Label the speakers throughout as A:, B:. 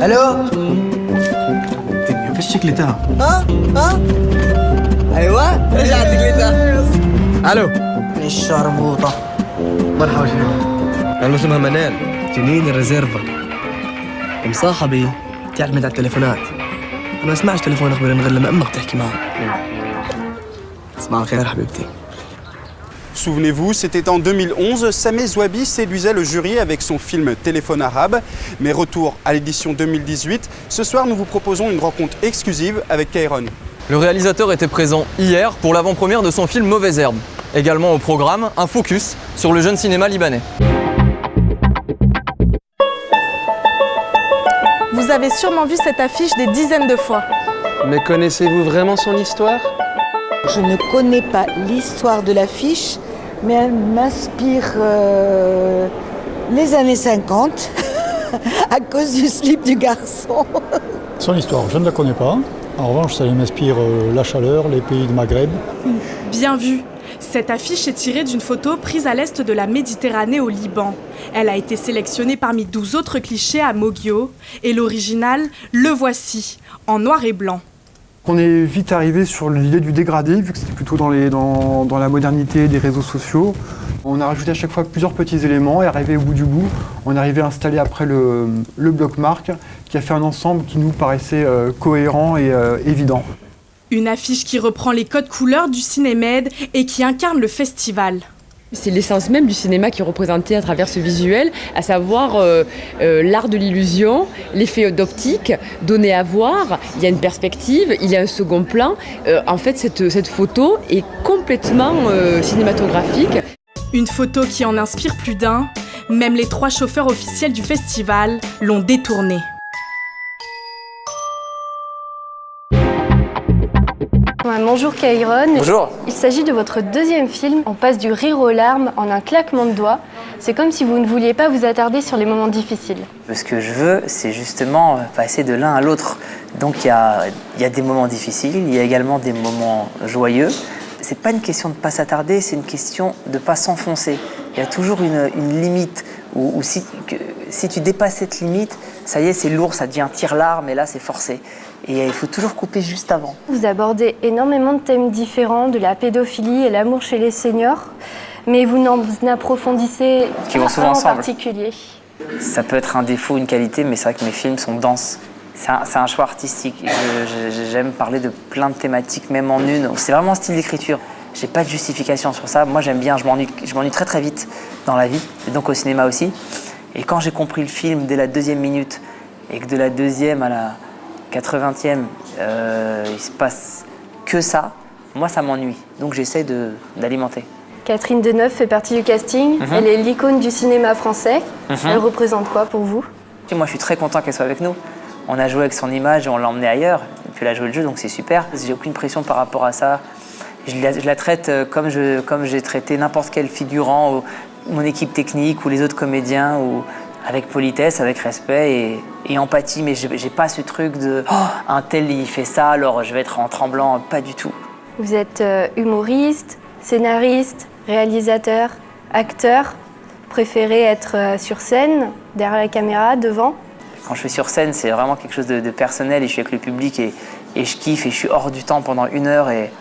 A: الو
B: فيش شكلتها
A: ها ايوه رجعت لك
C: الو
A: الشربوطه
B: مرحبا شنو
C: انا اسمها منال
B: جنين الريزيرفا مصاحبي تعتمد على التليفونات ما اسمعش تليفون اخبار غير لما امك تحكي معه صباح الخير حبيبتي.
D: Souvenez-vous, c'était en 2011, Sameh Zouabi séduisait le jury avec son film Téléphone arabe. Mais retour à l'édition 2018, ce soir nous vous proposons une rencontre exclusive avec Kairon.
E: Le réalisateur était présent hier pour l'avant-première de son film Mauvaise Herbe. Également au programme, un focus sur le jeune cinéma libanais.
F: Vous avez sûrement vu cette affiche des dizaines de fois.
C: Mais connaissez-vous vraiment son histoire?
G: Je ne connais pas l'histoire de l'affiche, mais elle m'inspire les années 50 à cause du slip du garçon.
H: Son histoire, je ne la connais pas. En revanche, ça m'inspire la chaleur, les pays du Maghreb.
F: Bien vu. Cette affiche est tirée d'une photo prise à l'est de la Méditerranée au Liban. Elle a été sélectionnée parmi 12 autres clichés à Moghio. Et l'original, le voici, en noir et blanc.
I: On est vite arrivé sur l'idée du dégradé, vu que c'était plutôt dans la modernité des réseaux sociaux. On a rajouté à chaque fois plusieurs petits éléments et arrivé au bout du bout, on est arrivé à installer après le bloc marque qui a fait un ensemble qui nous paraissait cohérent et évident.
F: Une affiche qui reprend les codes couleurs du Cinémed et qui incarne le festival.
J: C'est l'essence même du cinéma qui est représenté à travers ce visuel, à savoir l'art de l'illusion, l'effet d'optique, donné à voir, il y a une perspective, il y a un second plan. En fait, cette photo est complètement cinématographique.
F: Une photo qui en inspire plus d'un, même les 3 chauffeurs officiels du festival l'ont détournée.
K: Bonjour Kairon.
E: Bonjour.
K: Il s'agit de votre deuxième film. On passe du rire aux larmes en un claquement de doigts. C'est comme si vous ne vouliez pas vous attarder sur les moments difficiles.
A: Ce que je veux, c'est justement passer de l'un à l'autre. Donc il y a des moments difficiles, il y a également des moments joyeux. C'est pas une question de ne pas s'attarder, c'est une question de ne pas s'enfoncer. Il y a toujours une limite où si tu dépasses cette limite, ça y est, c'est lourd, ça devient tire-larme et là c'est forcé. Et il faut toujours couper juste avant.
K: Vous abordez énormément de thèmes différents, de la pédophilie et l'amour chez les seniors, mais vous n'en approfondissez
A: Qui vont souvent
K: un en
A: ensemble.
K: particulier.
A: Ça peut être un défaut, une qualité, mais c'est vrai que mes films sont denses. C'est un choix artistique. J'aime parler de plein de thématiques, même en une. C'est vraiment un style d'écriture. J'ai pas de justification sur ça. Moi, j'aime bien, je m'ennuie très très vite dans la vie, et donc au cinéma aussi. Et quand j'ai compris le film dès la 2e minute, et que de la 2e à la 80e, il se passe que ça, moi ça m'ennuie. Donc j'essaie d'alimenter.
K: Catherine Deneuve fait partie du casting. Elle est l'icône du cinéma français. Elle représente quoi pour vous?
A: Moi je suis très content qu'elle soit avec nous. On a joué avec son image et on l'a emmenée ailleurs. Et puis elle a joué le jeu, donc c'est super. J'ai aucune pression par rapport à ça. Je la traite comme j'ai traité n'importe quel figurant, ou mon équipe technique ou les autres comédiens, ou avec politesse, avec respect et empathie. Mais j'ai pas ce truc de « Oh, un tel il fait ça, alors je vais être en tremblant », pas du tout.
K: Vous êtes humoriste, scénariste, réalisateur, acteur. Vous préférez être sur scène, derrière la caméra, devant?
A: Quand je suis sur scène, c'est vraiment quelque chose de personnel et je suis avec le public et je kiffe et je suis hors du temps pendant 1 heure et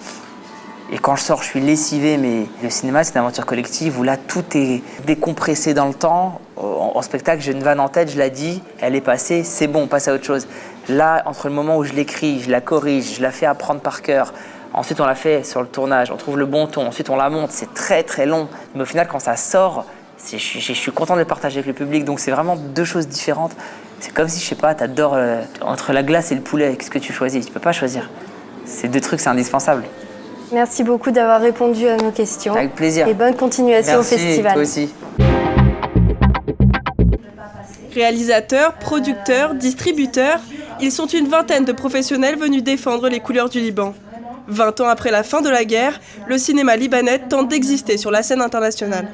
A: quand je sors, je suis lessivé. Mais le cinéma, c'est une aventure collective où là, tout est décompressé dans le temps. En spectacle, j'ai une vanne en tête, je la dis, elle est passée, c'est bon, on passe à autre chose. Là, entre le moment où je l'écris, je la corrige, je la fais apprendre par cœur, ensuite on la fait sur le tournage, on trouve le bon ton, ensuite on la monte, c'est très très long. Mais au final, quand ça sort, je suis content de le partager avec le public, donc c'est vraiment 2 choses différentes. C'est comme si, je sais pas, t'adores entre la glace et le poulet, qu'est-ce que tu choisis? Tu peux pas choisir. Ces 2 trucs, c'est indispensable.
K: Merci beaucoup d'avoir répondu à nos questions.
A: Avec plaisir.
K: Et bonne continuation au festival.
A: Merci, toi aussi.
F: Réalisateurs, producteurs, distributeurs, ils sont une vingtaine de professionnels venus défendre les couleurs du Liban. 20 ans après la fin de la guerre, le cinéma libanais tente d'exister sur la scène internationale.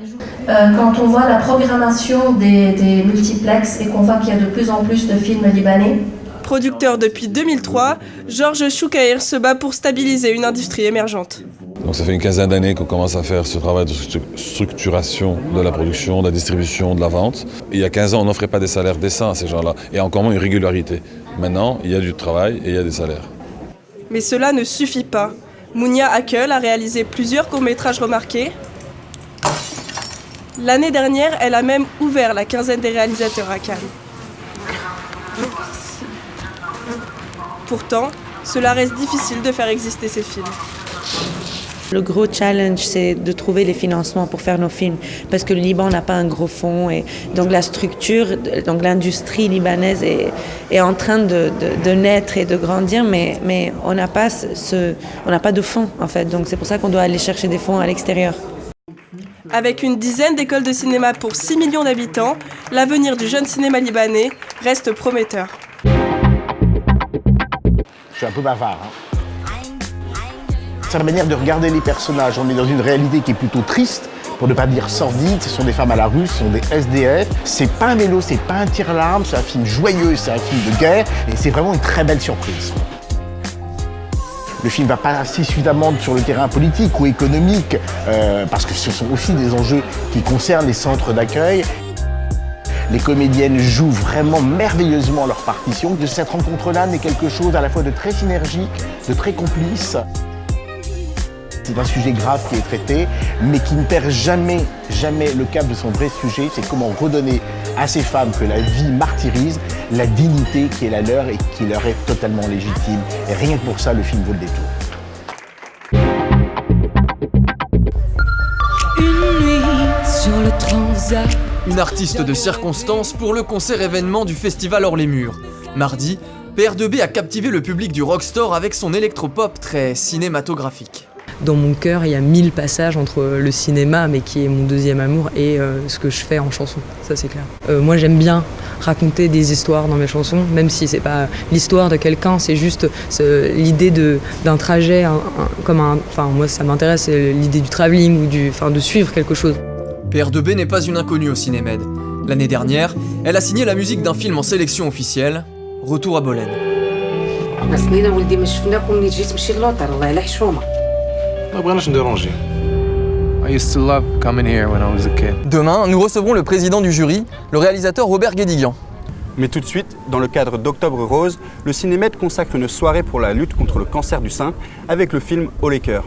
L: Quand on voit la programmation des multiplexes et qu'on voit qu'il y a de plus en plus de films libanais.
F: Producteur depuis 2003, Georges Choukair se bat pour stabiliser une industrie émergente.
M: Donc ça fait une quinzaine d'années qu'on commence à faire ce travail de structuration de la production, de la distribution, de la vente. Et il y a 15 ans, on n'offrait pas des salaires décents à ces gens-là, et encore moins une régularité. Maintenant, il y a du travail et il y a des salaires.
N: Mais cela ne suffit pas. Mounia Akel a réalisé plusieurs courts-métrages remarqués. L'année dernière, elle a même ouvert la quinzaine des réalisateurs à Cannes. Pourtant, cela reste difficile de faire exister ces films.
O: Le gros challenge, c'est de trouver les financements pour faire nos films, parce que le Liban n'a pas un gros fonds, et donc la structure, donc l'industrie libanaise est en train de naître et de grandir, mais on n'a pas de fonds en fait, donc c'est pour ça qu'on doit aller chercher des fonds à l'extérieur.
N: Avec une dizaine d'écoles de cinéma pour 6 millions d'habitants, l'avenir du jeune cinéma libanais reste prometteur.
P: Je suis un peu bavard. C'est la manière de regarder les personnages. On est dans une réalité qui est plutôt triste, pour ne pas dire sordide. Ce sont des femmes à la rue, ce sont des SDF. C'est pas un mélo, c'est pas un tire-larme, c'est un film joyeux, c'est un film de guerre, et c'est vraiment une très belle surprise. Le film va pas assez suffisamment sur le terrain politique ou économique, parce que ce sont aussi des enjeux qui concernent les centres d'accueil. Les comédiennes jouent vraiment merveilleusement leur partition. De cette rencontre-là naît quelque chose à la fois de très synergique, de très complice. C'est un sujet grave qui est traité, mais qui ne perd jamais le cap de son vrai sujet. C'est comment redonner à ces femmes que la vie martyrise la dignité qui est la leur et qui leur est totalement légitime. Et rien que pour ça, le film vaut le détour.
Q: Une nuit sur le transat.
E: Une artiste de circonstance pour le concert événement du festival Hors les Murs. Mardi, PR2B a captivé le public du Rockstore avec son électropop très cinématographique.
J: Dans mon cœur, il y a 1000 passages entre le cinéma, mais qui est mon deuxième amour, et ce que je fais en chanson, ça c'est clair. Moi j'aime bien raconter des histoires dans mes chansons, même si c'est pas l'histoire de quelqu'un, c'est juste l'idée d'un trajet, enfin moi ça m'intéresse, l'idée du travelling, ou de suivre quelque chose.
E: PR2B n'est pas une inconnue au Cinémed. L'année dernière, elle a signé la musique d'un film en sélection officielle, Retour à Bolène. Demain, nous recevrons le président du jury, le réalisateur Robert Guédiguian.
D: Mais tout de suite, dans le cadre d'Octobre Rose, le Cinémed consacre une soirée pour la lutte contre le cancer du sein avec le film Haut les cœurs.